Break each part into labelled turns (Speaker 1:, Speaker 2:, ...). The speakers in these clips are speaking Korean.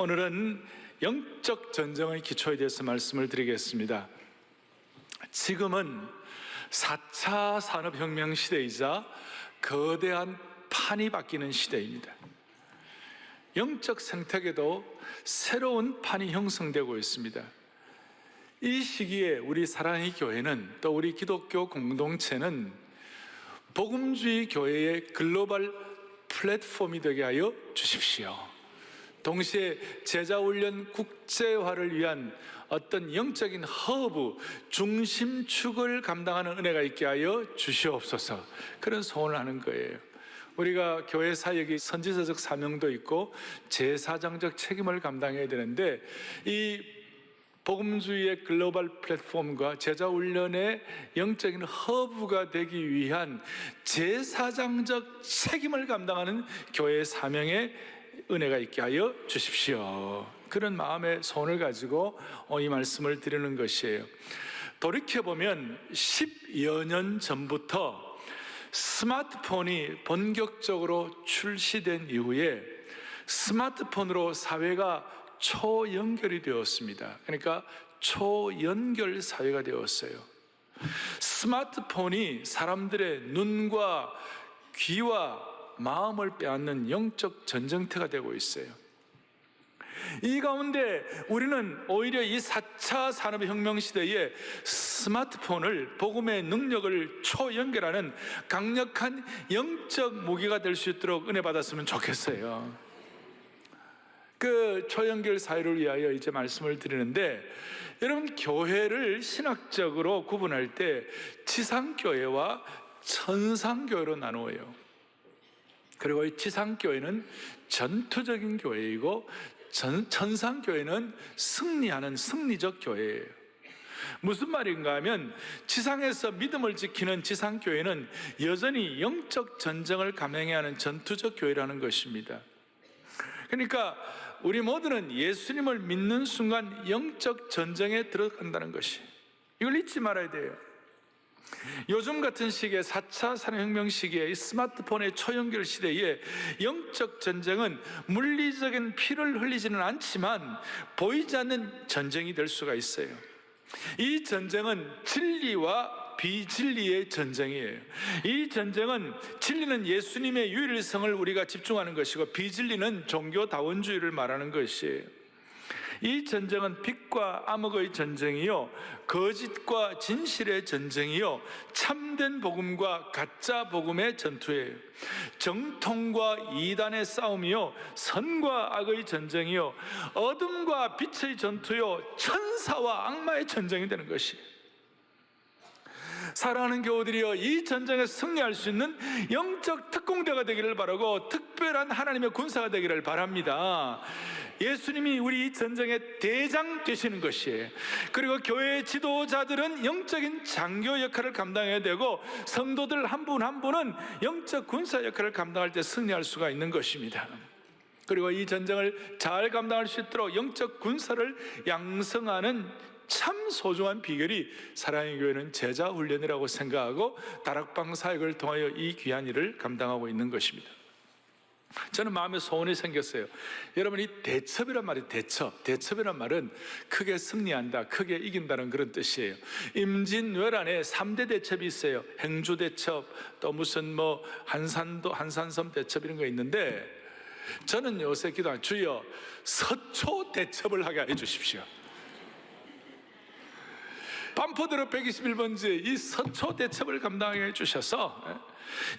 Speaker 1: 오늘은 영적 전쟁의 기초에 대해서 말씀을 드리겠습니다. 지금은 4차 산업혁명 시대이자 거대한 판이 바뀌는 시대입니다. 영적 생태계도 새로운 판이 형성되고 있습니다. 이 시기에 우리 사랑의 교회는, 또 우리 기독교 공동체는 복음주의 교회의 글로벌 플랫폼이 되게 하여 주십시오. 동시에 제자훈련 국제화를 위한 어떤 영적인 허브, 중심축을 감당하는 은혜가 있게 하여 주시옵소서, 그런 소원을 하는 거예요. 우리가 교회 사역이 선지서적 사명도 있고 제사장적 책임을 감당해야 되는데, 이 복음주의의 글로벌 플랫폼과 제자훈련의 영적인 허브가 되기 위한 제사장적 책임을 감당하는 교회의 사명에 은혜가 있게 하여 주십시오. 그런 마음의 소원을 가지고 이 말씀을 드리는 것이에요. 돌이켜보면 10여 년 전부터 스마트폰이 본격적으로 출시된 이후에 스마트폰으로 사회가 초연결이 되었습니다. 그러니까 초연결 사회가 되었어요. 스마트폰이 사람들의 눈과 귀와 마음을 빼앗는 영적 전쟁터가 되고 있어요. 이 가운데 우리는 오히려 이 4차 산업혁명 시대에 스마트폰을 복음의 능력을 초연결하는 강력한 영적 무기가 될 수 있도록 은혜 받았으면 좋겠어요. 그 초연결 사회를 위하여 이제 말씀을 드리는데, 여러분, 교회를 신학적으로 구분할 때 지상교회와 천상교회로 나누어요. 그리고 이 지상교회는 전투적인 교회이고 천상교회는 승리하는 승리적 교회예요. 무슨 말인가 하면, 지상에서 믿음을 지키는 지상교회는 여전히 영적 전쟁을 감행해야 하는 전투적 교회라는 것입니다. 그러니까 우리 모두는 예수님을 믿는 순간 영적 전쟁에 들어간다는 것이, 이걸 잊지 말아야 돼요. 요즘 같은 시기에 4차 산업혁명 시기에 이 스마트폰의 초연결 시대에 영적 전쟁은 물리적인 피를 흘리지는 않지만 보이지 않는 전쟁이 될 수가 있어요. 이 전쟁은 진리와 비진리의 전쟁이에요. 이 전쟁은, 진리는 예수님의 유일성을 우리가 집중하는 것이고 비진리는 종교다원주의를 말하는 것이에요. 이 전쟁은 빛과 암흑의 전쟁이요, 거짓과 진실의 전쟁이요, 참된 복음과 가짜 복음의 전투예요. 정통과 이단의 싸움이요, 선과 악의 전쟁이요, 어둠과 빛의 전투요, 천사와 악마의 전쟁이 되는 것이에요. 사랑하는 교우들이여, 이 전쟁에 승리할 수 있는 영적 특공대가 되기를 바라고 특별한 하나님의 군사가 되기를 바랍니다. 예수님이 우리 이 전쟁의 대장 되시는 것이에요. 그리고 교회의 지도자들은 영적인 장교 역할을 감당해야 되고, 성도들 한 분 한 분은 영적 군사 역할을 감당할 때 승리할 수가 있는 것입니다. 그리고 이 전쟁을 잘 감당할 수 있도록 영적 군사를 양성하는 참 소중한 비결이 사랑의 교회는 제자 훈련이라고 생각하고 다락방 사역을 통하여 이 귀한 일을 감당하고 있는 것입니다. 저는 마음에 소원이 생겼어요. 여러분, 이 대첩이란 말이 대첩이란 말은 크게 승리한다, 크게 이긴다는 그런 뜻이에요. 임진왜란에 3대 대첩이 있어요. 행주 대첩, 또 무슨 한산섬 대첩, 이런 거 있는데, 저는 요새 기도하는, 주여 서초 대첩을 하게 해 주십시오. 반포대로 121번지 이 서초 대첩을 감당하게 해주셔서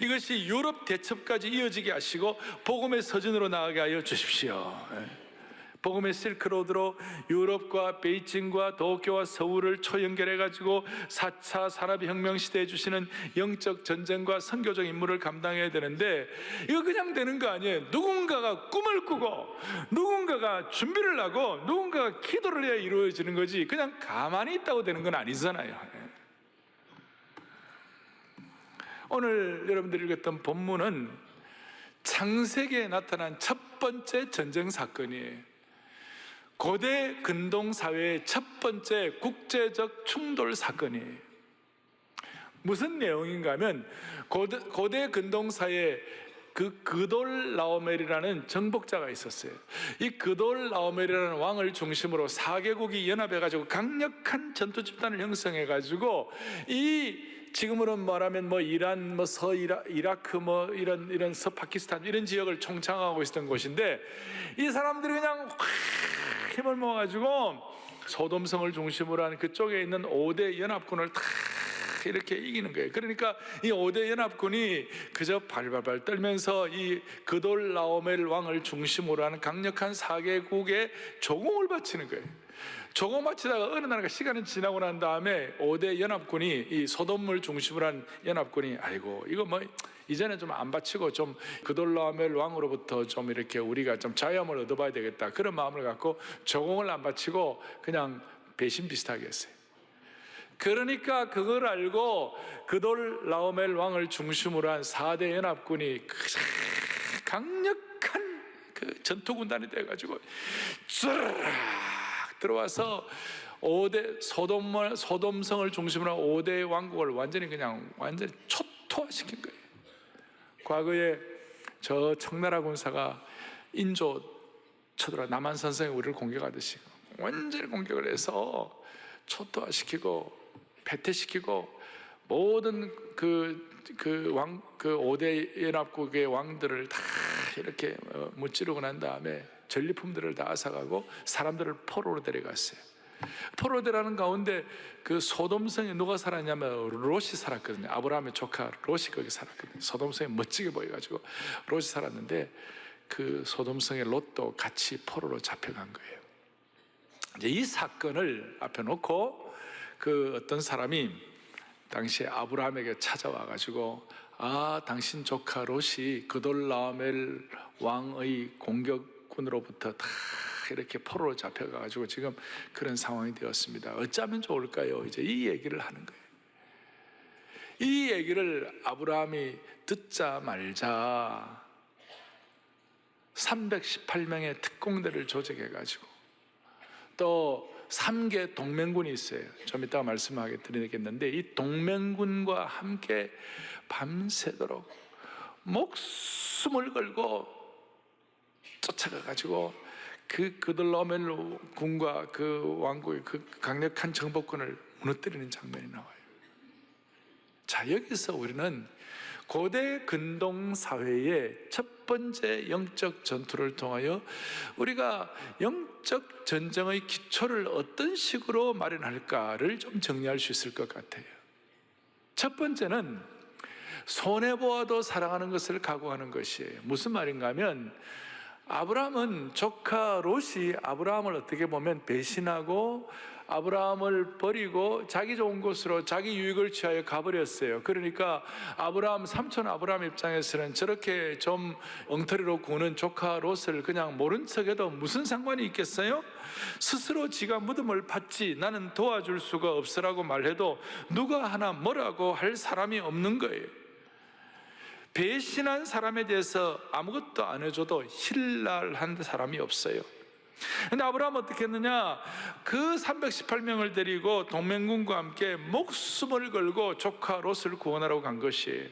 Speaker 1: 이것이 유럽 대첩까지 이어지게 하시고 복음의 서진으로 나가게 하여 주십시오. 복음의 실크로드로 유럽과 베이징과 도쿄와 서울을 초연결해가지고 4차 산업혁명 시대에 주시는 영적 전쟁과 선교적 임무를 감당해야 되는데, 이거 그냥 되는 거 아니에요. 누군가가 꿈을 꾸고 누군가가 준비를 하고 누군가가 기도를 해야 이루어지는 거지, 그냥 가만히 있다고 되는 건 아니잖아요. 오늘 여러분들이 읽었던 본문은 창세기에 나타난 첫 번째 전쟁 사건이에요. 고대 근동사회의 첫 번째 국제적 충돌 사건이에요. 무슨 내용인가 하면, 고대 근동사회 그 그돌라오멜이라는 정복자가 있었어요. 이 그돌라오멜이라는 왕을 중심으로 4개국이 연합해가지고 강력한 전투 집단을 형성해가지고 지금으로는 말하면 이란, 이라크, 이런 서파키스탄 이런 지역을 총창하고 있었던 곳인데, 이 사람들이 그냥 확 힘을 모아가지고 소돔성을 중심으로 한 그쪽에 있는 5대 연합군을 다 이렇게 이기는 거예요. 그러니까 이 5대 연합군이 그저 발발발 떨면서 이 그돌라오멜 왕을 중심으로 하는 강력한 4개국에 조공을 바치는 거예요. 조공 바치다가 어느 나라가 시간이 지나고 난 다음에 5대 연합군이, 이 소돔을 중심으로 한 연합군이, 아이고 이거 이제는 좀 안 바치고 좀 그돌라오멜 왕으로부터 좀 이렇게 우리가 좀 자유함을 얻어봐야 되겠다, 그런 마음을 갖고 조공을 안 바치고 그냥 배신 비슷하게 했어요. 그러니까 그걸 알고 그돌라오멜 왕을 중심으로 한 4대 연합군이 강력한 그 전투군단이 돼가지고 쫙 들어와서 5대 소돔성을 중심으로 한 5대 왕국을 완전히 초토화시킨 거예요. 과거에 저 청나라 군사가 인조 쳐들어 남한산성에 우리를 공격하듯이 완전히 공격을 해서 초토화시키고 패퇴시키고, 모든 그 5대 연합국의 왕들을 다 이렇게 무찌르고 난 다음에 전리품들을 다 앗아가고 사람들을 포로로 데려갔어요. 포로로 데려가는 가운데 그 소돔성에 누가 살았냐면 롯이 살았거든요. 아브라함의 조카 롯이 거기 살았거든요. 소돔성에 멋지게 보여가지고 롯이 살았는데, 그 소돔성의 롯도 같이 포로로 잡혀간 거예요. 이제 이 사건을 앞에 놓고 그 어떤 사람이 당시에 아브라함에게 찾아와가지고, 당신 조카 롯이 그돌라오멜 왕의 공격군으로부터 다 이렇게 포로로 잡혀가지고 지금 그런 상황이 되었습니다. 어쩌면 좋을까요? 이제 이 얘기를 하는 거예요. 이 얘기를 아브라함이 듣자 말자 318명의 특공대를 조직해가지고, 또 3개 동맹군이 있어요. 좀 이따가 말씀하게 드리겠는데, 이 동맹군과 함께 밤새도록 목숨을 걸고 쫓아가가지고 그 그돌라오멜 군과 그 왕국의 그 강력한 정복군을 무너뜨리는 장면이 나와요. 자, 여기서 우리는 고대 근동 사회의 첫 번째 영적 전투를 통하여 우리가 영적 전쟁의 기초를 어떤 식으로 마련할까를 좀 정리할 수 있을 것 같아요. 첫 번째는 손해보아도 사랑하는 것을 각오하는 것이에요. 무슨 말인가 하면, 아브라함은 조카 롯이 아브라함을 어떻게 보면 배신하고 아브라함을 버리고 자기 좋은 곳으로 자기 유익을 취하여 가버렸어요. 그러니까 삼촌 아브라함 입장에서는 저렇게 좀 엉터리로 구는 조카 롯을 그냥 모른 척해도 무슨 상관이 있겠어요? 스스로 지가 무덤을 팠지 나는 도와줄 수가 없으라고 말해도 누가 하나 뭐라고 할 사람이 없는 거예요. 배신한 사람에 대해서 아무것도 안 해줘도 힐날한 사람이 없어요. 근데 아브라함은 어떻게 했느냐? 그 318명을 데리고 동맹군과 함께 목숨을 걸고 조카 롯을 구원하러 간 것이에요.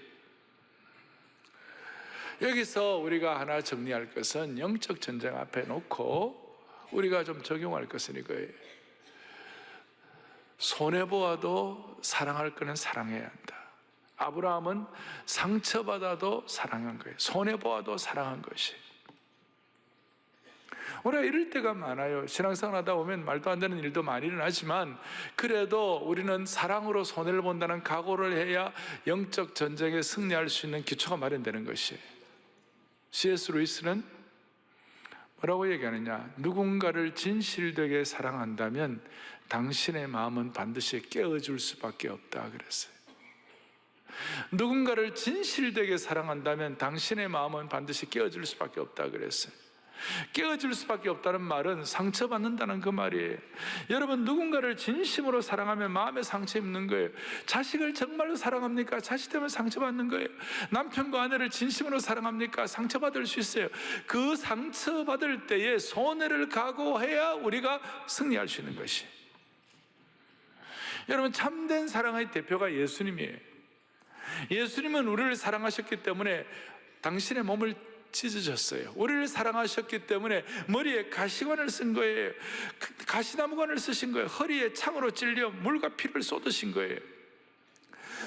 Speaker 1: 여기서 우리가 하나 정리할 것은, 영적 전쟁 앞에 놓고 우리가 좀 적용할 것은 이거예요. 손해보아도 사랑할 거는 사랑해야 한다. 아브라함은 상처받아도 사랑한 거예요. 손해보아도 사랑한 것이. 우리가 이럴 때가 많아요. 신앙생활 하다 보면 말도 안 되는 일도 많이 일어나지만, 그래도 우리는 사랑으로 손해를 본다는 각오를 해야 영적 전쟁에 승리할 수 있는 기초가 마련되는 것이에요. C.S. 루이스는 뭐라고 얘기하느냐? 누군가를 진실되게 사랑한다면 당신의 마음은 반드시 깨어줄 수밖에 없다 그랬어요. 누군가를 진실되게 사랑한다면 당신의 마음은 반드시 깨어질 수밖에 없다 그랬어요. 깨어질 수밖에 없다는 말은 상처받는다는 그 말이에요. 여러분, 누군가를 진심으로 사랑하면 마음에 상처 입는 거예요. 자식을 정말로 사랑합니까? 자식 때문에 상처받는 거예요. 남편과 아내를 진심으로 사랑합니까? 상처받을 수 있어요. 그 상처받을 때에 손해를 각오해야 우리가 승리할 수 있는 것이. 여러분, 참된 사랑의 대표가 예수님이에요. 예수님은 우리를 사랑하셨기 때문에 당신의 몸을 찢으셨어요. 우리를 사랑하셨기 때문에 머리에 가시관을 쓴 거예요. 가시나무관을 쓰신 거예요. 허리에 창으로 찔려 물과 피를 쏟으신 거예요.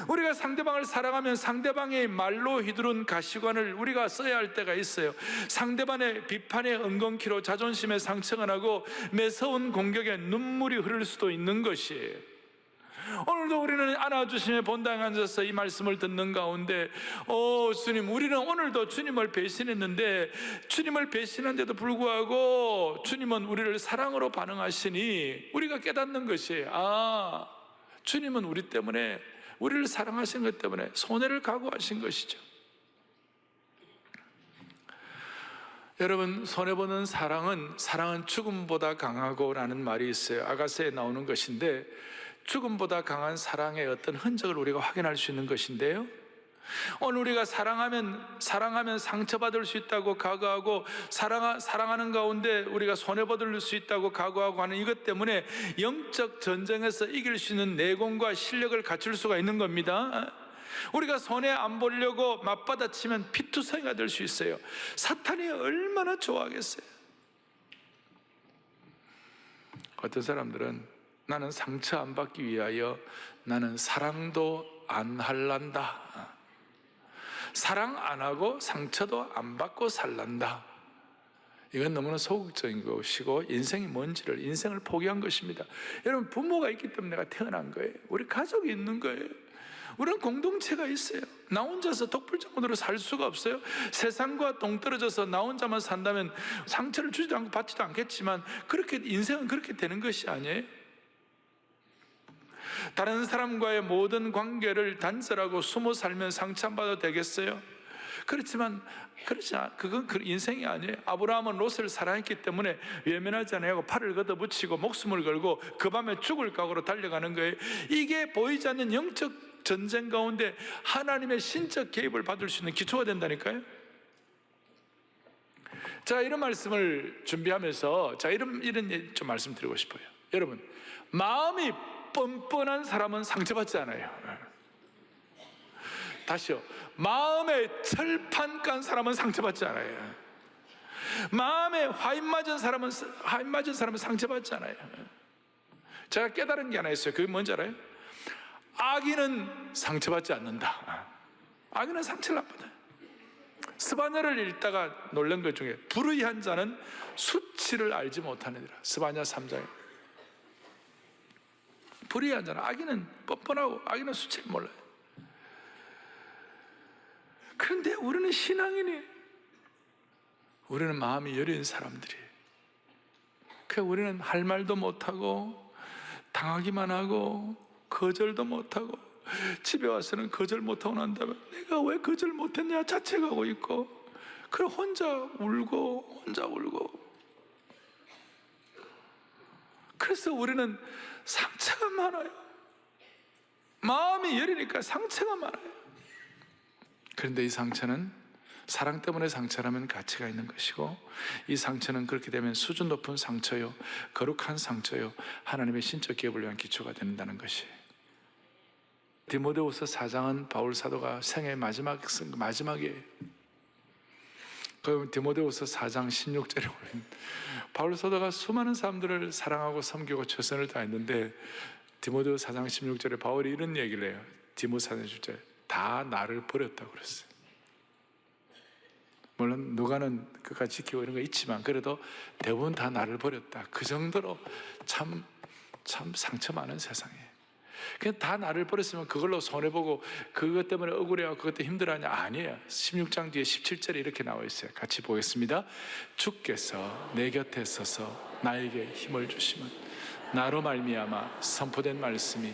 Speaker 1: 우리가 상대방을 사랑하면 상대방의 말로 휘두른 가시관을 우리가 써야 할 때가 있어요. 상대방의 비판에 엉겅퀴로 자존심에 상처가 나고 매서운 공격에 눈물이 흐를 수도 있는 것이에요. 오늘도 우리는 안아주심의 본당에 앉아서 이 말씀을 듣는 가운데 주님, 우리는 오늘도 주님을 배신했는데 주님을 배신한데도 불구하고 주님은 우리를 사랑으로 반응하시니 우리가 깨닫는 것이에요. 주님은 우리 때문에, 우리를 사랑하신 것 때문에 손해를 각오하신 것이죠. 여러분, 손해보는 사랑은 죽음보다 강하고 라는 말이 있어요. 아가서에 나오는 것인데, 죽음보다 강한 사랑의 어떤 흔적을 우리가 확인할 수 있는 것인데요, 오늘 우리가 사랑하면 상처받을 수 있다고 각오하고, 사랑하는 가운데 우리가 손해받을 수 있다고 각오하고 하는 이것 때문에 영적 전쟁에서 이길 수 있는 내공과 실력을 갖출 수가 있는 겁니다. 우리가 손해 안 보려고 맞받아치면 피투성이가 될 수 있어요. 사탄이 얼마나 좋아하겠어요. 어떤 사람들은 나는 상처 안 받기 위하여 나는 사랑도 안 할란다, 사랑 안 하고 상처도 안 받고 살란다. 이건 너무나 소극적인 것이고 인생을 포기한 것입니다. 여러분, 부모가 있기 때문에 내가 태어난 거예요. 우리 가족이 있는 거예요. 우리는 공동체가 있어요. 나 혼자서 독불장군으로 살 수가 없어요. 세상과 동떨어져서 나 혼자만 산다면 상처를 주지도 않고 받지도 않겠지만 인생은 그렇게 되는 것이 아니에요. 다른 사람과의 모든 관계를 단절하고 숨어 살면 상처 안 받아도 되겠어요? 그렇지만 그건 인생이 아니에요. 아브라함은 롯을 사랑했기 때문에 외면하지 않아요. 팔을 걷어붙이고 목숨을 걸고 그 밤에 죽을 각오로 달려가는 거예요. 이게 보이지 않는 영적 전쟁 가운데 하나님의 신적 개입을 받을 수 있는 기초가 된다니까요. 자, 이런 말씀을 준비하면서 이런 좀 말씀드리고 싶어요. 여러분, 마음이 뻔뻔한 사람은 상처받지 않아요. 다시요, 마음에 철판 깐 사람은 상처받지 않아요. 마음에 화인 맞은 사람은 상처받지 않아요. 제가 깨달은 게 하나 있어요. 그게 뭔지 알아요? 악인은 상처받지 않는다. 악인은 상처를 안 받아요. 스바냐를 읽다가 놀란 것 중에 불의한 자는 수치를 알지 못하느니라. 스바냐 3장에 불의한 자는, 악인은 뻔뻔하고 악인은 수치를 몰라요. 그런데 우리는 신앙인이, 우리는 마음이 여린 사람들이에요. 그러니까 우리는 할 말도 못하고 당하기만 하고 거절도 못하고, 집에 와서는 거절 못하고 난 다음에 내가 왜 거절 못했냐 자책하고 있고, 그럼 혼자 울고. 그래서 우리는 상처가 많아요. 마음이 여리니까 상처가 많아요. 그런데 이 상처는 사랑 때문에 상처라면 가치가 있는 것이고, 이 상처는 그렇게 되면 수준 높은 상처요, 거룩한 상처요, 하나님의 신적 기업을 위한 기초가 된다는 것이. 디모데후서 4장은 바울 사도가 생애 마지막이에요. 그럼 디모데후서 4장 16절에 보면 바울 사도가 수많은 사람들을 사랑하고 섬기고 최선을 다했는데, 디모데후서 4장 16절에 바울이 이런 얘기를 해요. 디모데 4장 16절에 다 나를 버렸다고 그랬어요. 물론 누가는 끝까지 지키고 이런 거 있지만 그래도 대부분 다 나를 버렸다. 그 정도로 참 상처 많은 세상이에요. 그냥 다 나를 버렸으면 그걸로 손해보고 그것 때문에 억울해하고 그것 때문에 힘들어하냐? 아니에요. 16장 뒤에 17절에 이렇게 나와 있어요. 같이 보겠습니다. 주께서 내 곁에 서서 나에게 힘을 주시면 나로 말미암아 선포된 말씀이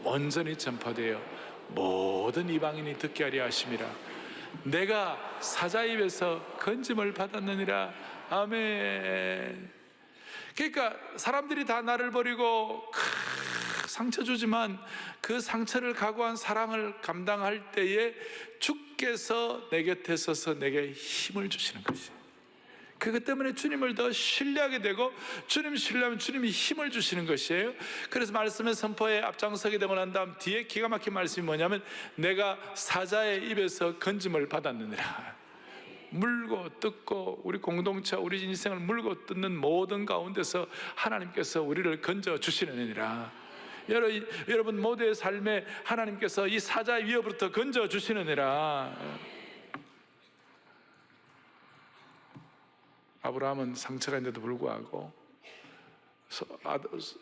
Speaker 1: 온전히 전파되어 모든 이방인이 듣게 하려 하심이라. 내가 사자 입에서 건짐을 받았느니라. 아멘. 그러니까 사람들이 다 나를 버리고 상처 주지만 그 상처를 각오한 사랑을 감당할 때에 주께서 내 곁에 서서 내게 힘을 주시는 것이에요. 그것 때문에 주님을 더 신뢰하게 되고, 주님 신뢰하면 주님이 힘을 주시는 것이에요. 그래서 말씀의 선포에 앞장서게 되고 난 다음 뒤에 기가 막힌 말씀이 뭐냐면 내가 사자의 입에서 건짐을 받았느니라. 물고 뜯고 우리 공동체, 우리 인생을 물고 뜯는 모든 가운데서 하나님께서 우리를 건져 주시느니라. 여러분 모두의 삶에 하나님께서 이 사자의 위협으로부터 건져 주시느니라. 아브라함은 상처가 있는데도 불구하고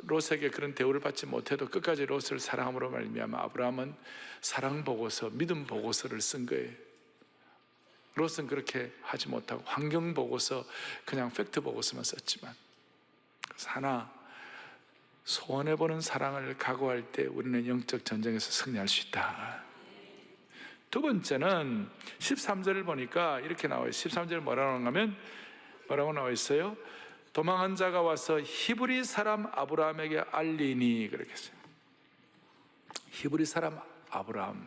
Speaker 1: 롯에게 그런 대우를 받지 못해도 끝까지 롯을 사랑함으로 말미암아 아브라함은 사랑 보고서, 믿음 보고서를 쓴 거예요. 롯은 그렇게 하지 못하고 환경 보고서, 그냥 팩트 보고서만 썼지만, 하나 소원해보는 사랑을 각오할 때 우리는 영적 전쟁에서 승리할 수 있다. 두 번째는 13절을 보니까 이렇게 나와요. 13절 뭐라고 나와 있어요? 도망한 자가 와서 히브리 사람 아브라함에게 알리니, 그렇게 했어요. 히브리 사람 아브라함.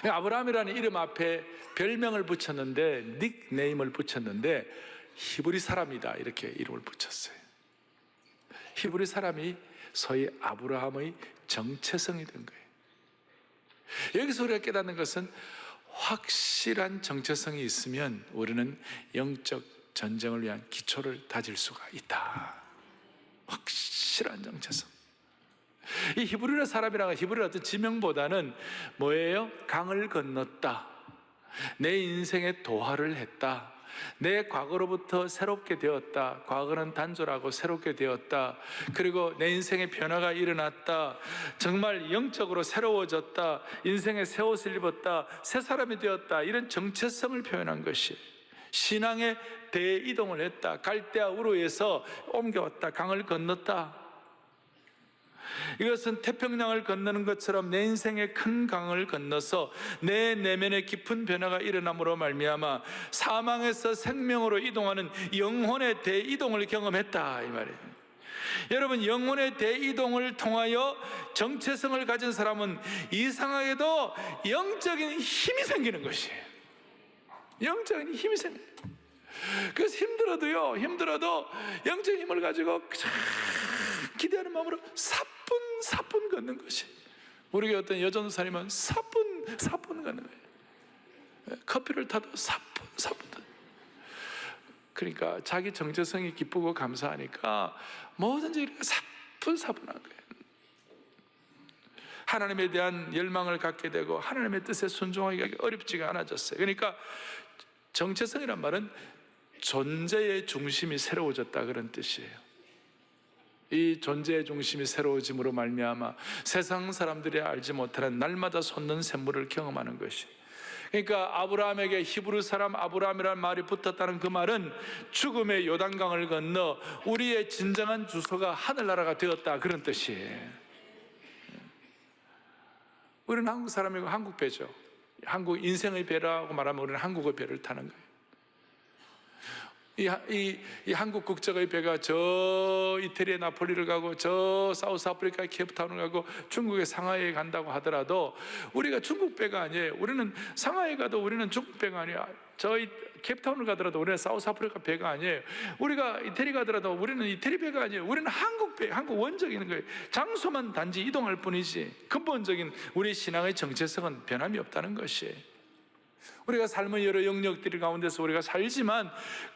Speaker 1: 아브라함이라는 이름 앞에 별명을 붙였는데, 닉네임을 붙였는데 히브리 사람이다 이렇게 이름을 붙였어요. 히브리 사람이 소위 아브라함의 정체성이 된 거예요. 여기서 우리가 깨닫는 것은 확실한 정체성이 있으면 우리는 영적 전쟁을 위한 기초를 다질 수가 있다. 확실한 정체성. 이 히브리 사람이라는 히브리 어떤 지명보다는 뭐예요? 강을 건넜다, 내 인생에 도하를 했다, 내 과거로부터 새롭게 되었다, 과거는 단절하고 새롭게 되었다, 그리고 내 인생에 변화가 일어났다, 정말 영적으로 새로워졌다, 인생에 새 옷을 입었다, 새 사람이 되었다, 이런 정체성을 표현한 것이 신앙의 대이동을 했다. 갈대아 우르에서 옮겨왔다, 강을 건넜다. 이것은 태평양을 건너는 것처럼 내 인생의 큰 강을 건너서 내 내면의 깊은 변화가 일어남으로 말미암아 사망에서 생명으로 이동하는 영혼의 대이동을 경험했다, 이 말이에요. 여러분, 영혼의 대이동을 통하여 정체성을 가진 사람은 이상하게도 영적인 힘이 생기는 것이에요. 영적인 힘이 생겨요. 그래서 힘들어도 영적인 힘을 가지고 기대하는 마음으로 사뿐 걷는 것이, 우리 어떤 여전사님은 사뿐 걷는 거예요. 커피를 타도 사뿐. 그러니까 자기 정체성이 기쁘고 감사하니까 뭐든지 사뿐한 거예요. 하나님에 대한 열망을 갖게 되고 하나님의 뜻에 순종하기가 어렵지가 않아졌어요. 그러니까 정체성이란 말은 존재의 중심이 새로워졌다, 그런 뜻이에요. 이 존재의 중심이 새로워짐으로 말미암아 세상 사람들이 알지 못하는 날마다 솟는 샘물을 경험하는 것이, 그러니까 아브라함에게 히브리 사람 아브라함이라는 말이 붙었다는 그 말은 죽음의 요단강을 건너 우리의 진정한 주소가 하늘나라가 되었다, 그런 뜻이에요. 우리는 한국 사람이고 한국 배죠. 한국 인생의 배라고 말하면 우리는 한국의 배를 타는 거예요. 이 한국 국적의 배가 저 이태리의 나폴리를 가고 저 사우스 아프리카의 케이프타운을 가고 중국의 상하이에 간다고 하더라도 우리가 중국 배가 아니에요. 우리는 상하이에 가도 우리는 중국 배가 아니야. 저 케이프타운을 가더라도 우리는 사우스 아프리카 배가 아니에요. 우리가 이태리 가더라도 우리는 이태리 배가 아니에요. 우리는 한국 배, 한국 원적인 거예요. 장소만 단지 이동할 뿐이지 근본적인 우리 신앙의 정체성은 변함이 없다는 것이에요. 우리가 삶의 여러 영역들 가운데서 우리가 살지만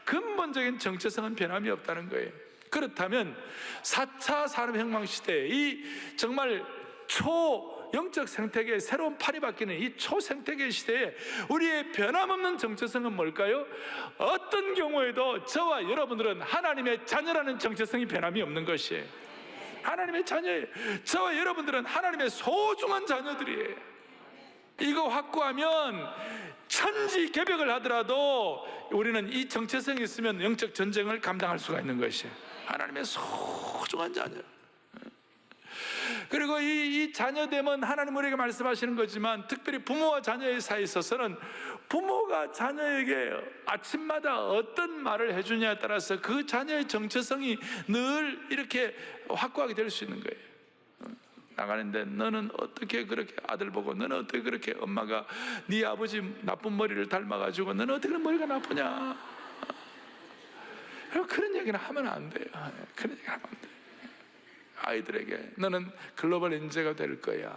Speaker 1: 근본적인 정체성은 변함이 없다는 거예요. 그렇다면 4차 산업혁명 시대에 이 정말 초영적 생태계의 새로운 판이 바뀌는 이 초생태계 시대에 우리의 변함없는 정체성은 뭘까요? 어떤 경우에도 저와 여러분들은 하나님의 자녀라는 정체성이 변함이 없는 것이에요. 하나님의 자녀예요. 저와 여러분들은 하나님의 소중한 자녀들이에요. 이거 확고하면 천지개벽을 하더라도 우리는 이 정체성이 있으면 영적 전쟁을 감당할 수가 있는 것이에요. 하나님의 소중한 자녀. 그리고 이 자녀됨은 하나님 우리에게 말씀하시는 거지만 특별히 부모와 자녀의 사이에 있어서는 부모가 자녀에게 아침마다 어떤 말을 해주냐에 따라서 그 자녀의 정체성이 늘 이렇게 확고하게 될 수 있는 거예요. 나가는데 너는 어떻게 그렇게 아들 보고, 너는 어떻게 그렇게 엄마가 네 아버지 나쁜 머리를 닮아가지고 너는 어떻게 머리가 나쁘냐, 그런 얘기는 하면 안 돼요. 그런 얘기 하면 안 돼요. 아이들에게 너는 글로벌 인재가 될 거야,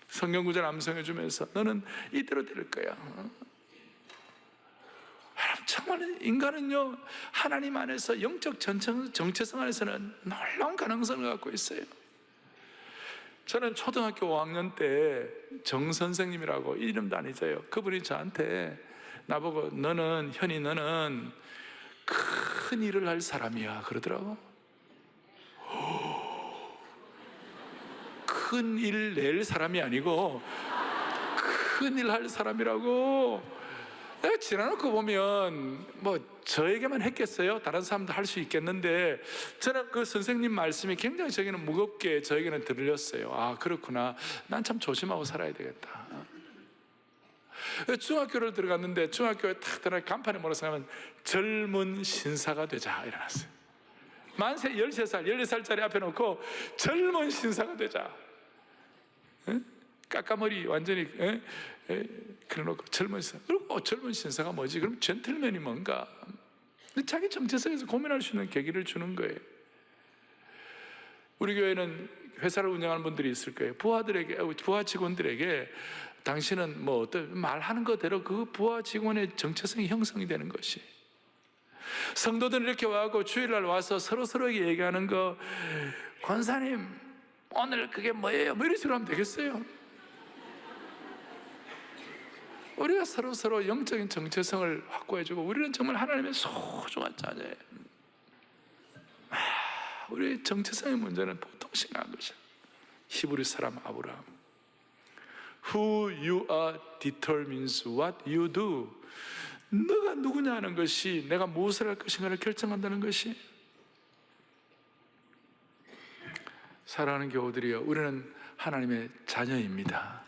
Speaker 1: 성경 구절 암송해 주면서 너는 이대로 될 거야, 정말 인간은요, 하나님 안에서 영적 정체성 안에서는 놀라운 가능성을 갖고 있어요. 저는 초등학교 5학년 때 정 선생님이라고, 이름도 안 잊어요. 그분이 저한테 나보고 현이 너는 큰 일을 할 사람이야 그러더라고. 큰 일 낼 사람이 아니고 큰 일 할 사람이라고. 내가 지나놓고 보면 저에게만 했겠어요? 다른 사람도 할 수 있겠는데, 저는 그 선생님 말씀이 굉장히 저에게는 무겁게 저에게는 들렸어요. 아, 그렇구나. 난 참 조심하고 살아야 되겠다. 중학교를 들어갔는데, 중학교에 딱 들어가 간판에 뭐라 써냐면 젊은 신사가 되자 이래놨어요. 만세 13살, 14살짜리 앞에 놓고 젊은 신사가 되자. 까까머리 완전히 그래놓고 젊은 신사. 그리고 젊은 신사가 뭐지? 그럼 젠틀맨이 뭔가? 자기 정체성에서 고민할 수 있는 계기를 주는 거예요. 우리 교회는 회사를 운영하는 분들이 있을 거예요. 부하 직원들에게 당신은 어떤 말하는 거대로 그 부하 직원의 정체성이 형성이 되는 것이. 성도들은 이렇게 와서 주일날 와서 서로에게 얘기하는 거, 권사님 오늘 그게 뭐예요? 이런 식으로 하면 되겠어요? 우리가 서로 영적인 정체성을 확보해주고, 우리는 정말 하나님의 소중한 자녀예요. 우리의 정체성의 문제는 보통 심각한 것이야. 히브리 사람 아브라함, Who you are determines what you do. 너가 누구냐 하는 것이 내가 무엇을 할 것인가를 결정한다는 것이. 사랑하는 교우들이여, 우리는 하나님의 자녀입니다.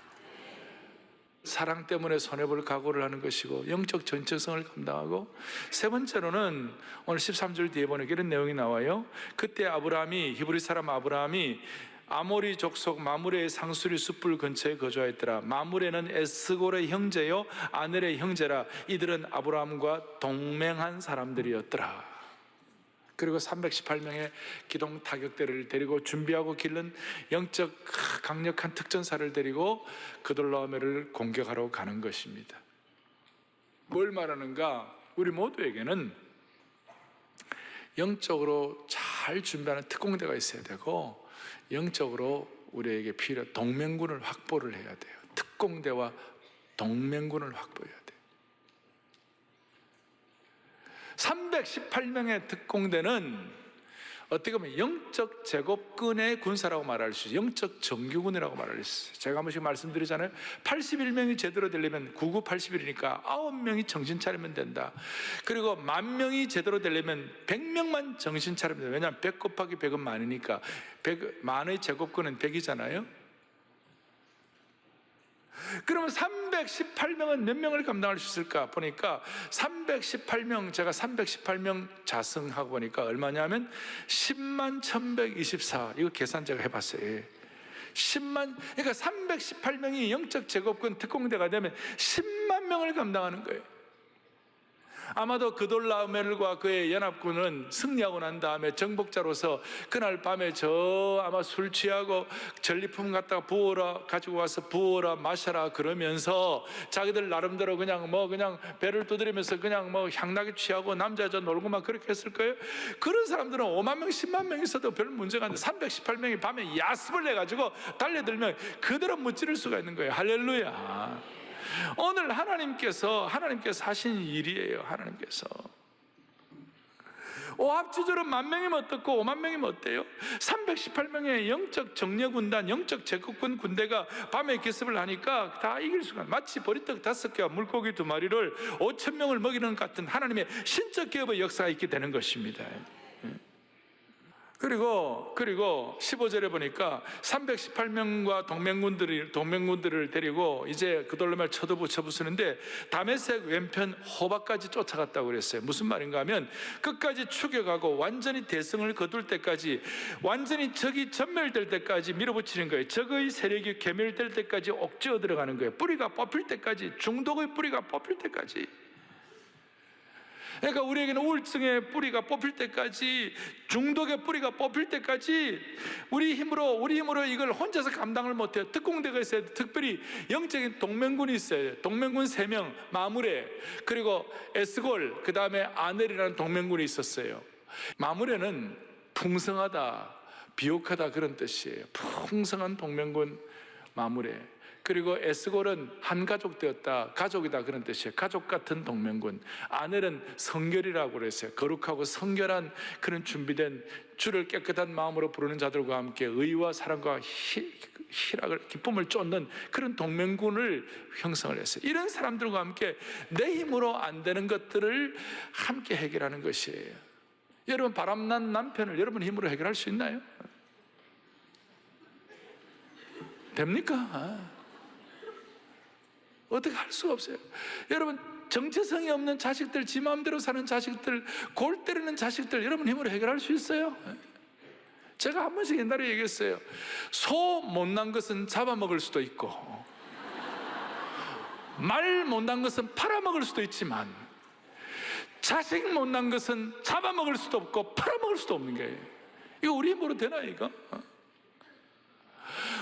Speaker 1: 사랑 때문에 손해볼 각오를 하는 것이고, 영적 정체성을 감당하고, 세 번째로는 오늘 13절 뒤에 보니까 이런 내용이 나와요. 그때 히브리 사람 아브라함이 아모리 족속 마므레의 상수리 숯불 근처에 거주하였더라. 마므레는 에스골의 형제요 아넬의 형제라. 이들은 아브라함과 동맹한 사람들이었더라. 그리고 318명의 기동 타격대를 데리고 준비하고 기른 영적 강력한 특전사를 데리고 그돌라오메를 공격하러 가는 것입니다. 뭘 말하는가? 우리 모두에게는 영적으로 잘 준비하는 특공대가 있어야 되고, 영적으로 우리에게 필요한 동맹군을 확보를 해야 돼요. 특공대와 동맹군을 확보해야 돼요. 318명의 특공대는 어떻게 보면 영적 제국군의 군사라고 말할 수 있어요. 영적 정규군이라고 말할 수 있어요. 제가 한 번씩 말씀드리잖아요. 81명이 제대로 되려면 99, 81이니까 9명이 정신 차리면 된다. 그리고 10,000명이 제대로 되려면 100명만 정신 차리면 된다. 왜냐하면 100 곱하기 100은 만이니까. 10,000의 제국군은 100이잖아요. 그러면 318명은 몇 명을 감당할 수 있을까 보니까 318명, 제가 318명 자승하고 보니까 얼마냐면 10만 1124. 이거 계산 제가 해봤어요. 10만, 그러니까 318명이 영적 제국군 특공대가 되면 10만 명을 감당하는 거예요. 아마도 그돌라오멜과 그의 연합군은 승리하고 난 다음에 정복자로서 그날 밤에 아마 술 취하고 전리품 갖다가 가지고 와서 부어라 마셔라 그러면서 자기들 나름대로 그냥 배를 두드리면서 그냥 향나게 취하고 남자 여자 놀고만 그렇게 했을 거예요. 그런 사람들은 5만 명 10만 명 있어도 별 문제가 안 돼. 318명이 밤에 야습을 해가지고 달려들면 그대로 무찌를 수가 있는 거예요. 할렐루야. 오늘 하나님께서 하신 일이에요. 하나님께서 오합지졸은 10,000명이면 어떻고 5만 명이면 어때요? 318명의 영적 정예군단, 영적 제국군 군대가 밤에 기습을 하니까 다 이길 수가. 마치 보리떡 5개와 물고기 2마리를 5,000명을 먹이는 것 같은 하나님의 신적 기업의 역사가 있게 되는 것입니다. 그리고 15절에 보니까 318명과 동맹군들을 데리고 이제 그돌라오멜 쳐부수는데 다메섹 왼편 호바까지 쫓아갔다고 그랬어요. 무슨 말인가 하면 끝까지 추격하고 완전히 대성을 거둘 때까지, 완전히 적이 전멸될 때까지 밀어붙이는 거예요. 적의 세력이 괴멸될 때까지 옥죄어 들어가는 거예요. 뿌리가 뽑힐 때까지, 중독의 뿌리가 뽑힐 때까지. 그러니까 우리에게는 우울증의 뿌리가 뽑힐 때까지, 중독의 뿌리가 뽑힐 때까지 우리 힘으로 이걸 혼자서 감당을 못해요. 특공대가 있어야 돼. 특별히 영적인 동맹군이 있어야 돼요. 동맹군 3명, 마무레, 그리고 에스골, 그 다음에 아넬이라는 동맹군이 있었어요. 마무레는 풍성하다, 비옥하다 그런 뜻이에요. 풍성한 동맹군 마무레. 그리고 에스골은 한가족 되었다, 가족이다 그런 뜻이에요. 가족 같은 동맹군. 아넬은 성결이라고 그랬어요. 거룩하고 성결한 그런 준비된, 주를 깨끗한 마음으로 부르는 자들과 함께 의와 사랑과 희락을, 기쁨을 쫓는 그런 동맹군을 형성을 했어요. 이런 사람들과 함께 내 힘으로 안 되는 것들을 함께 해결하는 것이에요. 여러분, 바람난 남편을 여러분 힘으로 해결할 수 있나요? 됩니까? 어떻게 할 수가 없어요. 여러분, 정체성이 없는 자식들, 지 마음대로 사는 자식들, 골 때리는 자식들 여러분 힘으로 해결할 수 있어요? 제가 한 번씩 옛날에 얘기했어요. 소 못난 것은 잡아먹을 수도 있고, 말 못난 것은 팔아먹을 수도 있지만, 자식 못난 것은 잡아먹을 수도 없고 팔아먹을 수도 없는 거예요. 이거 우리 힘으로 되나 이거?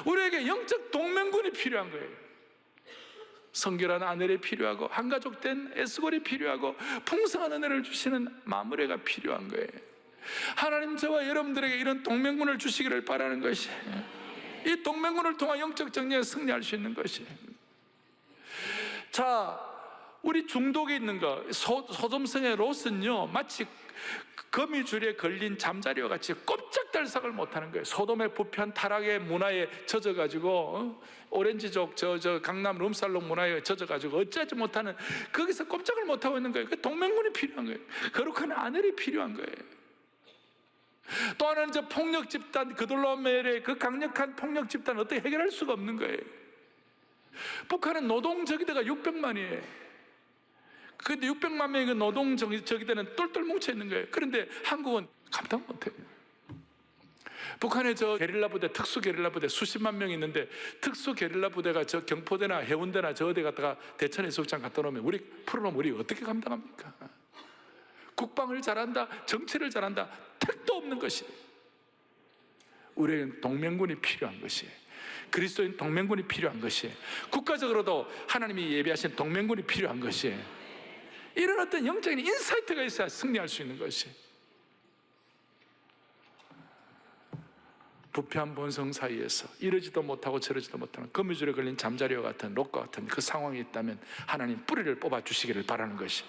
Speaker 1: 우리에게 영적 동맹군이 필요한 거예요. 성결한 아넬이 필요하고, 한가족 된 에스골이 필요하고, 풍성한 은혜를 주시는 마무레가 필요한 거예요. 하나님, 저와 여러분들에게 이런 동맹군을 주시기를 바라는 것이, 이 동맹군을 통한 영적 정리에 승리할 수 있는 것이. 자, 우리 중독에 있는 거, 소돔성의 롯은요, 마치 거미줄에 걸린 잠자리와 같이 꼼짝달싹을 못하는 거예요. 소돔의 부패한 타락의 문화에 젖어가지고, 오렌지족 저 강남 룸살롱 문화에 젖어가지고 어찌하지 못하는, 거기서 꼼짝을 못하고 있는 거예요. 그 동맹군이 필요한 거예요. 거룩한 아넬이 필요한 거예요. 또 하나는 저 폭력 집단, 그돌로멜의 그 강력한 폭력 집단 어떻게 해결할 수가 없는 거예요. 북한은 노동 저기대가 600만이에요. 근데 600만 명의 그 노동 저기대는 똘똘 뭉쳐 있는 거예요. 그런데 한국은 감당 못해요. 북한에 저 게릴라 부대, 특수 게릴라 부대 수십만 명이 있는데, 특수 게릴라 부대가 저 경포대나 해운대나 저 어디 갔다가 대천 해수욕장 갖다 놓으면 풀어놓으면 우리 어떻게 감당합니까? 국방을 잘한다, 정치를 잘한다, 택도 없는 것이. 우리에겐 동맹군이 필요한 것이에요. 그리스도인 동맹군이 필요한 것이에요. 국가적으로도 하나님이 예비하신 동맹군이 필요한 것이에요. 이런 어떤 영적인 인사이트가 있어야 승리할 수 있는 것이. 부패한 본성 사이에서 이러지도 못하고 저러지도 못하는 거미줄에 걸린 잠자리와 같은 롯과 같은 그 상황이 있다면 하나님 뿌리를 뽑아 주시기를 바라는 것이.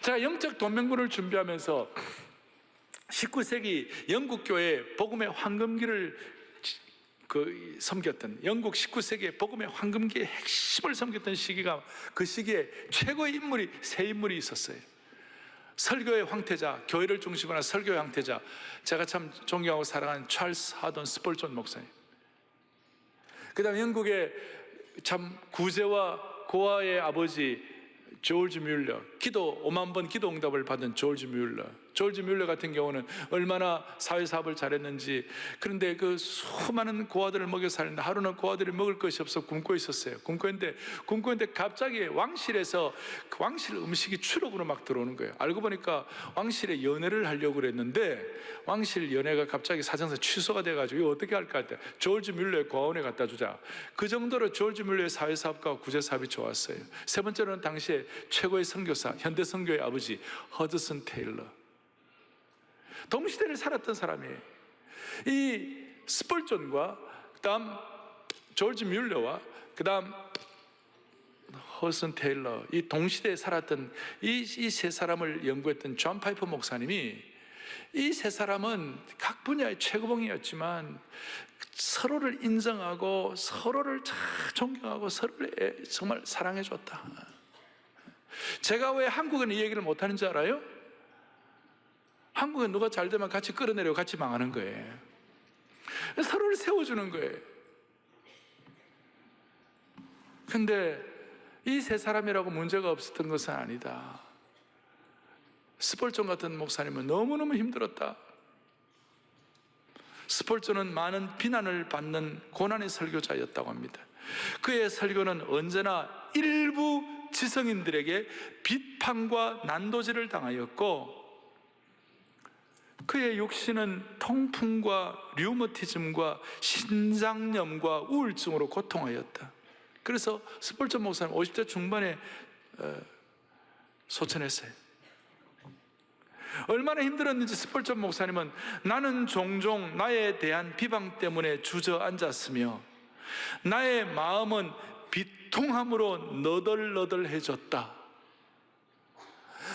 Speaker 1: 제가 영적 동맹군을 준비하면서 19세기 영국 교회 복음의 황금기를 섬겼던, 영국 19세기의 복음의 황금기의 핵심을 섬겼던 시기가, 그 시기에 최고의 인물이 세 인물이 있었어요. 설교의 황태자, 교회를 중심으로 한 설교의 황태자, 제가 참 존경하고 사랑하는 찰스 하돈 스펄전 목사님. 그 다음에 영국의 참 구제와 고아의 아버지 조지 뮬러, 5만 번 기도 응답을 받은 조지 뮬러. 조지 뮬러 같은 경우는 얼마나 사회사업을 잘했는지. 그런데 그 수많은 고아들을 먹여 살는데 하루는 고아들이 먹을 것이 없어 굶고 있었어요. 굶고 있는데 갑자기 왕실에서 그 왕실 음식이 추록으로 막 들어오는 거예요. 알고 보니까 왕실에 연애를 하려고 그랬는데 왕실 연애가 갑자기 사정상 취소가 돼가지고 이거 어떻게 할까 했대. 조지 뮬러의 고아원에 갖다 주자. 그 정도로 조지 뮬러의 사회사업과 구제사업이 좋았어요. 세 번째로는 당시에 최고의 선교사, 현대 선교의 아버지 허드슨 테일러. 동시대를 살았던 사람이에요. 이 스펄전과 그다음 조지 뮬러와 그다음 허드슨 테일러, 이 동시대에 살았던 이 세 사람을 연구했던 존 파이퍼 목사님이, 이 세 사람은 각 분야의 최고봉이었지만 서로를 인정하고 서로를 잘 존경하고 서로를 정말 사랑해줬다. 제가 왜 한국은 이 얘기를 못하는 줄 알아요? 한국은 누가 잘 되면 같이 끌어내려고 같이 망하는 거예요. 서로를 세워주는 거예요. 근데 이 세 사람이라고 문제가 없었던 것은 아니다. 스펄전 같은 목사님은 너무너무 힘들었다. 스펄전은 많은 비난을 받는 고난의 설교자였다고 합니다. 그의 설교는 언제나 일부 지성인들에게 비판과 난도질을 당하였고, 그의 육신은 통풍과 류머티즘과 신장염과 우울증으로 고통하였다. 그래서 스폴전 목사님 50대 중반에 소천했어요. 얼마나 힘들었는지 스폴전 목사님은 나는 종종 나에 대한 비방 때문에 주저앉았으며 나의 마음은 비통함으로 너덜너덜해졌다.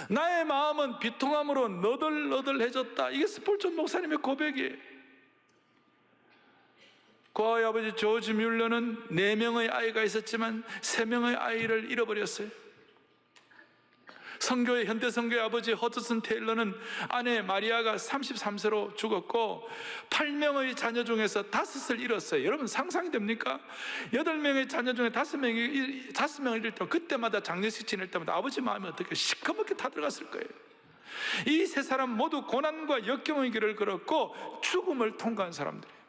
Speaker 1: 나의 마음은 비통함으로 너덜너덜해졌다. 이게 스폴전 목사님의 고백이에요. 고아의 아버지 조지 뮬러는 4명의 아이가 있었지만 3명의 아이를 잃어버렸어요. 선교의 현대 선교의 아버지 허드슨 테일러는 아내 마리아가 33세로 죽었고 8명의 자녀 중에서 5을 잃었어요. 여러분 상상이 됩니까? 8명의 자녀 중에 5명을 잃을 때 그때마다 장례식 지낼 때마다 아버지 마음이 어떻게 시커멓게 타들어갔을 거예요. 이 3사람 모두 고난과 역경의 길을 걸었고 죽음을 통과한 사람들이에요.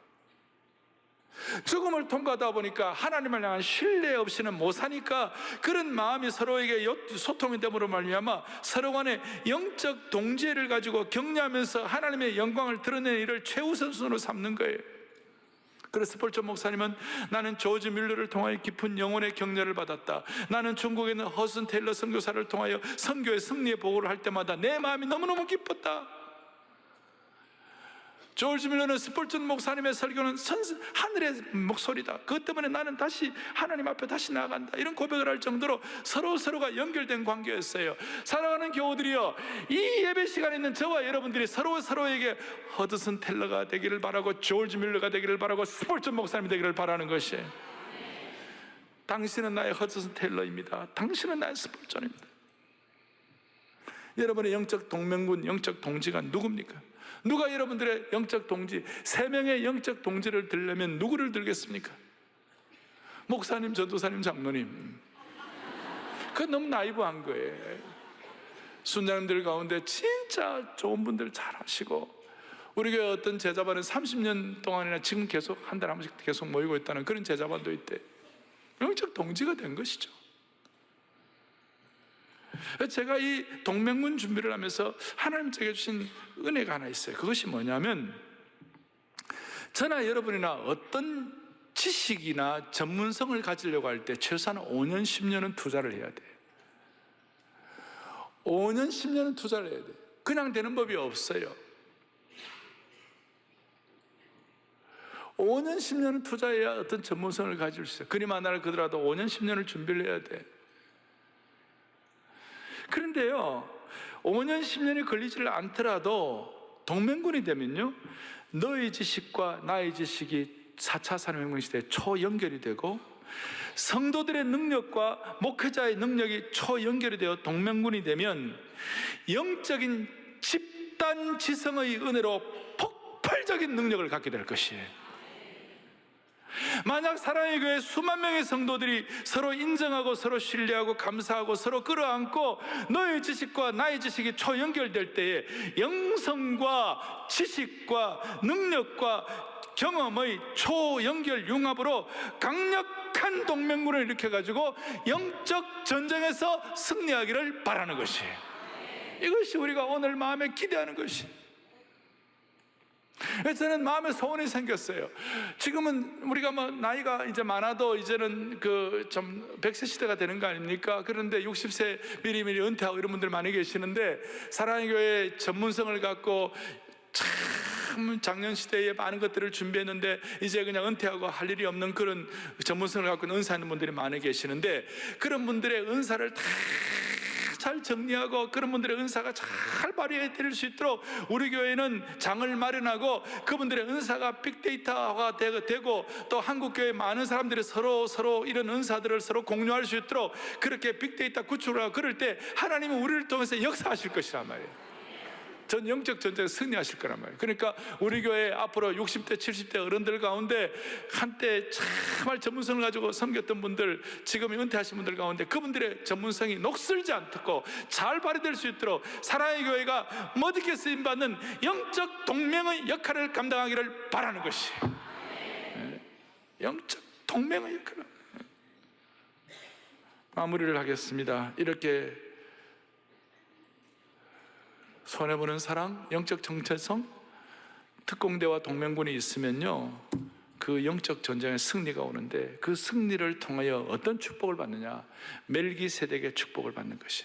Speaker 1: 죽음을 통과하다 보니까 하나님을 향한 신뢰 없이는 못 사니까 그런 마음이 서로에게 소통이 됨으로 말미암아 서로 간에 영적 동지애를 가지고 격려하면서 하나님의 영광을 드러내는 일을 최우선순으로 삼는 거예요. 그래서 스폴전 목사님은 나는 조지 뮬러를 통하여 깊은 영혼의 격려를 받았다. 나는 중국에 있는 허슨 테일러 선교사를 통하여 선교의 승리의 보고를 할 때마다 내 마음이 너무너무 기뻤다. 조지 뮬러는 스폴전 목사님의 설교는 하늘의 목소리다. 그것 때문에 나는 다시 하나님 앞에 다시 나아간다. 이런 고백을 할 정도로 서로가 연결된 관계였어요. 사랑하는 교우들이여, 이 예배 시간에 있는 저와 여러분들이 서로에게 허드슨 텔러가 되기를 바라고 조지 뮬러가 되기를 바라고 스폴전 목사님이 되기를 바라는 것이에요. 당신은 나의 허드슨 텔러입니다. 당신은 나의 스폴전입니다. 여러분의 영적 동맹군, 영적 동지가 누굽니까? 누가 여러분들의 영적 동지, 3명의 영적 동지를 들려면 누구를 들겠습니까? 목사님, 전도사님, 장로님. 그건 너무 나이브한 거예요. 순장님들 가운데 진짜 좋은 분들 잘 하시고, 우리 교회 어떤 제자반은 30년 동안이나 지금 계속 한 달에 한 번씩 계속 모이고 있다는 그런 제자반도 있대. 영적 동지가 된 것이죠. 제가 이 동맹군 준비를 하면서 하나님 제게 주신 은혜가 하나 있어요. 그것이 뭐냐면, 저나 여러분이나 어떤 지식이나 전문성을 가지려고 할 때 최소한 5년, 10년은 투자를 해야 돼. 5년, 10년은 투자를 해야 돼. 그냥 되는 법이 없어요. 5년, 10년은 투자해야 어떤 전문성을 가질 수 있어요. 그림 하나를 그더라도 5년, 10년을 준비를 해야 돼. 그런데요, 5년, 10년이 걸리지를 않더라도 동맹군이 되면요, 너의 지식과 나의 지식이 4차 산업혁명 시대에 초연결이 되고 성도들의 능력과 목회자의 능력이 초연결이 되어 동맹군이 되면 영적인 집단 지성의 은혜로 폭발적인 능력을 갖게 될 것이에요. 만약 사랑의 교회 수만 명의 성도들이 서로 인정하고 서로 신뢰하고 감사하고 서로 끌어안고 너의 지식과 나의 지식이 초연결될 때에 영성과 지식과 능력과 경험의 초연결 융합으로 강력한 동맹군을 일으켜가지고 영적 전쟁에서 승리하기를 바라는 것이에요. 이것이 우리가 오늘 마음에 기대하는 것이에요. 저는 마음에 소원이 생겼어요. 지금은 우리가 나이가 이제 많아도 이제는 좀 100세 시대가 되는 거 아닙니까? 그런데 60세 미리미리 은퇴하고 이런 분들 많이 계시는데, 사랑의 교회 전문성을 갖고 참 작년 시대에 많은 것들을 준비했는데 이제 그냥 은퇴하고 할 일이 없는 그런 전문성을 갖고 은사하는 분들이 많이 계시는데, 그런 분들의 은사를 다 잘 정리하고 그런 분들의 은사가 잘 발휘될 수 있도록 우리 교회는 장을 마련하고 그분들의 은사가 빅데이터화가 되고 또 한국교회 많은 사람들이 서로 이런 은사들을 서로 공유할 수 있도록 그렇게 빅데이터 구축을 하고, 그럴 때 하나님은 우리를 통해서 역사하실 것이란 말이에요. 전 영적 전쟁에 승리하실 거란 말이에요. 그러니까 우리 교회 앞으로 60대 70대 어른들 가운데 한때 정말 전문성을 가지고 섬겼던 분들, 지금 은퇴하신 분들 가운데 그분들의 전문성이 녹슬지 않고 잘 발휘될 수 있도록 사랑의 교회가 멋있게 쓰임받는 영적 동맹의 역할을 감당하기를 바라는 것이에요. 영적 동맹의 역할을. 마무리를 하겠습니다. 이렇게 손해보는 사랑, 영적 정체성, 특공대와 동맹군이 있으면요, 그 영적 전쟁의 승리가 오는데, 그 승리를 통하여 어떤 축복을 받느냐? 멜기세덱의 축복을 받는 것이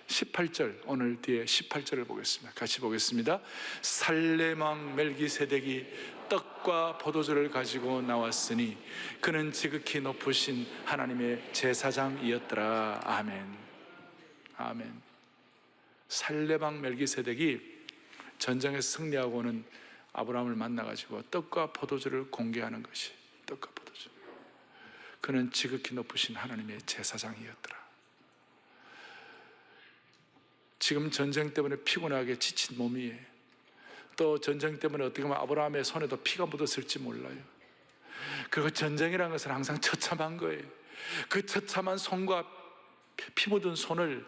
Speaker 1: 18절, 오늘 뒤에 18절을 보겠습니다. 같이 보겠습니다. 살렘왕 멜기세덱이 떡과 포도주를 가지고 나왔으니 그는 지극히 높으신 하나님의 제사장이었더라. 아멘. 아멘. 살렘왕 멜기세덱이 전쟁에 승리하고는 아브라함을 만나가지고 떡과 포도주를 공개하는 것이, 떡과 포도주. 그는 지극히 높으신 하나님의 제사장이었더라. 지금 전쟁 때문에 피곤하게 지친 몸이, 또 전쟁 때문에 어떻게 보면 아브라함의 손에도 피가 묻었을지 몰라요. 그리고 전쟁이라는 것은 항상 처참한 거예요. 그 처참한 손과 피 묻은 손을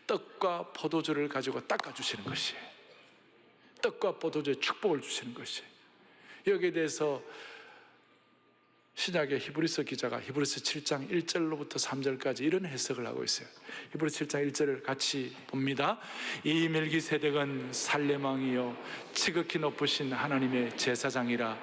Speaker 1: 떡과 포도주를 가지고 닦아주시는 것이에요. 떡과 포도주의 축복을 주시는 것이에요. 여기에 대해서 신약의 히브리서 기자가 히브리서 7장 1절로부터 3절까지 이런 해석을 하고 있어요. 히브리서 7장 1절을 같이 봅니다. 이 멜기세덱은 살렘왕이요 지극히 높으신 하나님의 제사장이라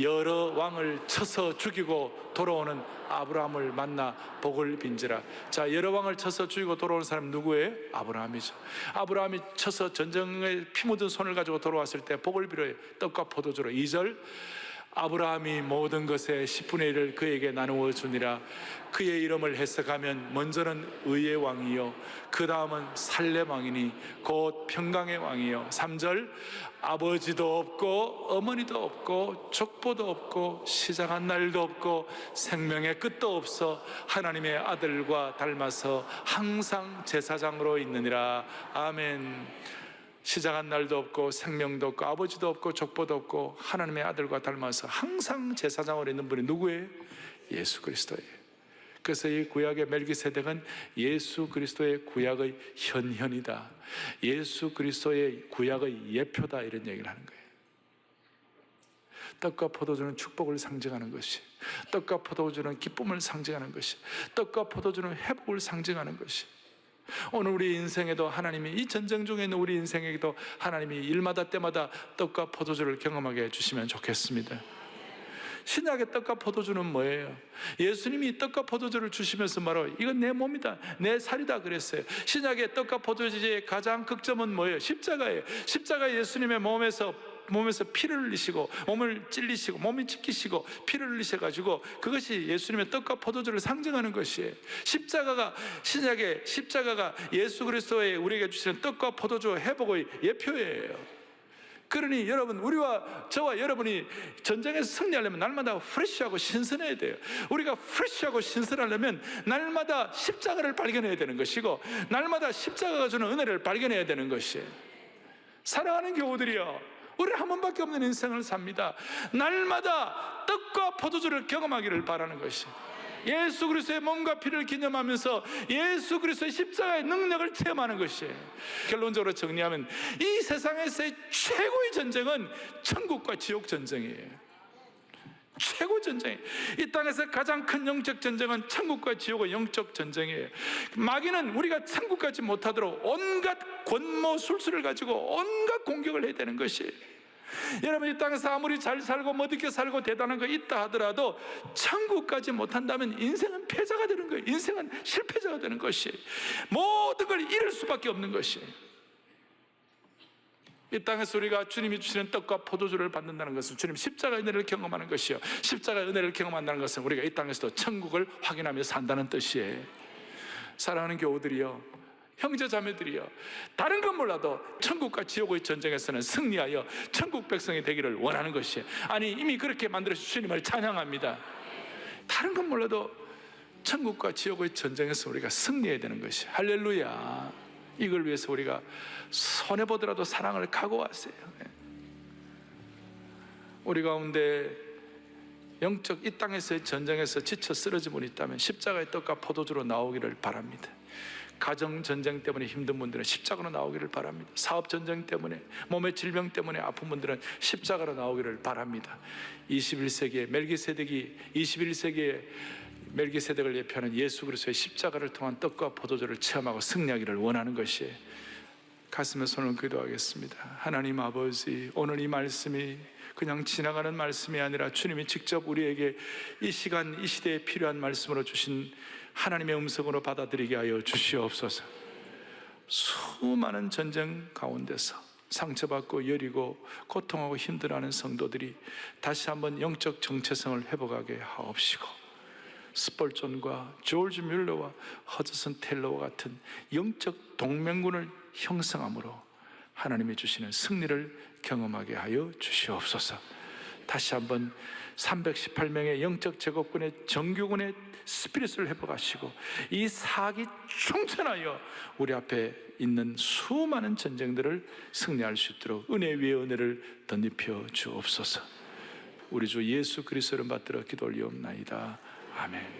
Speaker 1: 여러 왕을 쳐서 죽이고 돌아오는 아브라함을 만나 복을 빈지라. 자, 여러 왕을 쳐서 죽이고 돌아오는 사람 누구예요? 아브라함이죠. 아브라함이 쳐서 전쟁에 피 묻은 손을 가지고 돌아왔을 때 복을 빌어요. 떡과 포도주로. 2절, 아브라함이 모든 것의 10분의 1을 그에게 나누어 주니라. 그의 이름을 해석하면 먼저는 의의 왕이요 그 다음은 살렘 왕이니 곧 평강의 왕이요. 3절, 아버지도 없고 어머니도 없고 족보도 없고 시작한 날도 없고 생명의 끝도 없어 하나님의 아들과 닮아서 항상 제사장으로 있느니라. 아멘. 시작한 날도 없고 생명도 없고 아버지도 없고 족보도 없고 하나님의 아들과 닮아서 항상 제사장으로 있는 분이 누구예요? 예수 그리스도예요. 그래서 이 구약의 멜기세덱은 예수 그리스도의 구약의 현현이다, 예수 그리스도의 구약의 예표다, 이런 얘기를 하는 거예요. 떡과 포도주는 축복을 상징하는 것이, 떡과 포도주는 기쁨을 상징하는 것이, 떡과 포도주는 회복을 상징하는 것이, 오늘 우리 인생에도 하나님이, 이 전쟁 중에 있는 우리 인생에도 하나님이 일마다 때마다 떡과 포도주를 경험하게 해주시면 좋겠습니다. 신약의 떡과 포도주는 뭐예요? 예수님이 떡과 포도주를 주시면서 말하고 이건 내 몸이다, 내 살이다 그랬어요. 신약의 떡과 포도주의 가장 극점은 뭐예요? 십자가예요. 십자가 예수님의 몸에서 피를 흘리시고 몸을 찔리시고 몸이 찢기시고 피를 흘리셔가지고 그것이 예수님의 떡과 포도주를 상징하는 것이에요. 십자가가, 신약의 십자가가 예수 그리스도의 우리에게 주시는 떡과 포도주 회복의 예표예요. 그러니 여러분, 저와 여러분이 전쟁에서 승리하려면 날마다 프레시하고 신선해야 돼요. 우리가 프레시하고 신선하려면 날마다 십자가를 발견해야 되는 것이고, 날마다 십자가가 주는 은혜를 발견해야 되는 것이에요. 사랑하는 교우들이여, 우리는 한 번밖에 없는 인생을 삽니다. 날마다 떡과 포도주를 경험하기를 바라는 것이에요. 예수 그리스도의 몸과 피를 기념하면서 예수 그리스도의 십자가의 능력을 체험하는 것이에요. 결론적으로 정리하면 이 세상에서의 최고의 전쟁은 천국과 지옥 전쟁이에요. 최고 전쟁이에요. 이 땅에서 가장 큰 영적 전쟁은 천국과 지옥의 영적 전쟁이에요. 마귀는 우리가 천국 가지 못하도록 온갖 권모 술수를 가지고 온갖 공격을 해야 되는 것이에요. 여러분, 이 땅에서 아무리 잘 살고 멋있게 살고 대단한 거 있다 하더라도 천국까지 못한다면 인생은 패자가 되는 거예요. 인생은 실패자가 되는 것이에요. 모든 걸 잃을 수밖에 없는 것이에요. 이 땅에서 우리가 주님이 주시는 떡과 포도주를 받는다는 것은 주님 십자가의 은혜를 경험하는 것이요, 십자가의 은혜를 경험한다는 것은 우리가 이 땅에서도 천국을 확인하며 산다는 뜻이에요. 사랑하는 교우들이여, 형제 자매들이여, 다른 건 몰라도 천국과 지옥의 전쟁에서는 승리하여 천국 백성이 되기를 원하는 것이에요. 아니, 이미 그렇게 만들어주신 주님을 찬양합니다. 다른 건 몰라도 천국과 지옥의 전쟁에서 우리가 승리해야 되는 것이에요. 할렐루야. 이걸 위해서 우리가 손해보더라도 사랑을 각오하세요. 우리 가운데 영적 이 땅에서의 전쟁에서 지쳐 쓰러진 분이 있다면 십자가의 떡과 포도주로 나오기를 바랍니다. 가정 전쟁 때문에 힘든 분들은 십자가로 나오기를 바랍니다. 사업 전쟁 때문에, 몸의 질병 때문에 아픈 분들은 십자가로 나오기를 바랍니다. 21세기에 멜기세덱이 21세기에 멜기세덱을 예표하는 예수 그리스도의 십자가를 통한 떡과 포도주를 체험하고 승리하기를 원하는 것이에요. 가슴에 손을 기도하겠습니다. 하나님 아버지, 오늘 이 말씀이 그냥 지나가는 말씀이 아니라 주님이 직접 우리에게 이 시간 이 시대에 필요한 말씀으로 주신 하나님의 음성으로 받아들이게 하여 주시옵소서. 수많은 전쟁 가운데서 상처받고 여리고 고통하고 힘들어하는 성도들이 다시 한번 영적 정체성을 회복하게 하옵시고, 스펄존과 조지 뮬러와 허드슨 텔러와 같은 영적 동맹군을 형성함으로 하나님이 주시는 승리를 경험하게 하여 주시옵소서. 다시 한번 318명의 영적 제국군의 정규군의 스피릿을 회복하시고 이 사기 충천하여 우리 앞에 있는 수많은 전쟁들을 승리할 수 있도록 은혜 위에 은혜를 덧입혀 주옵소서. 우리 주 예수 그리스도를 받들어 기도 올리옵나이다. 아멘.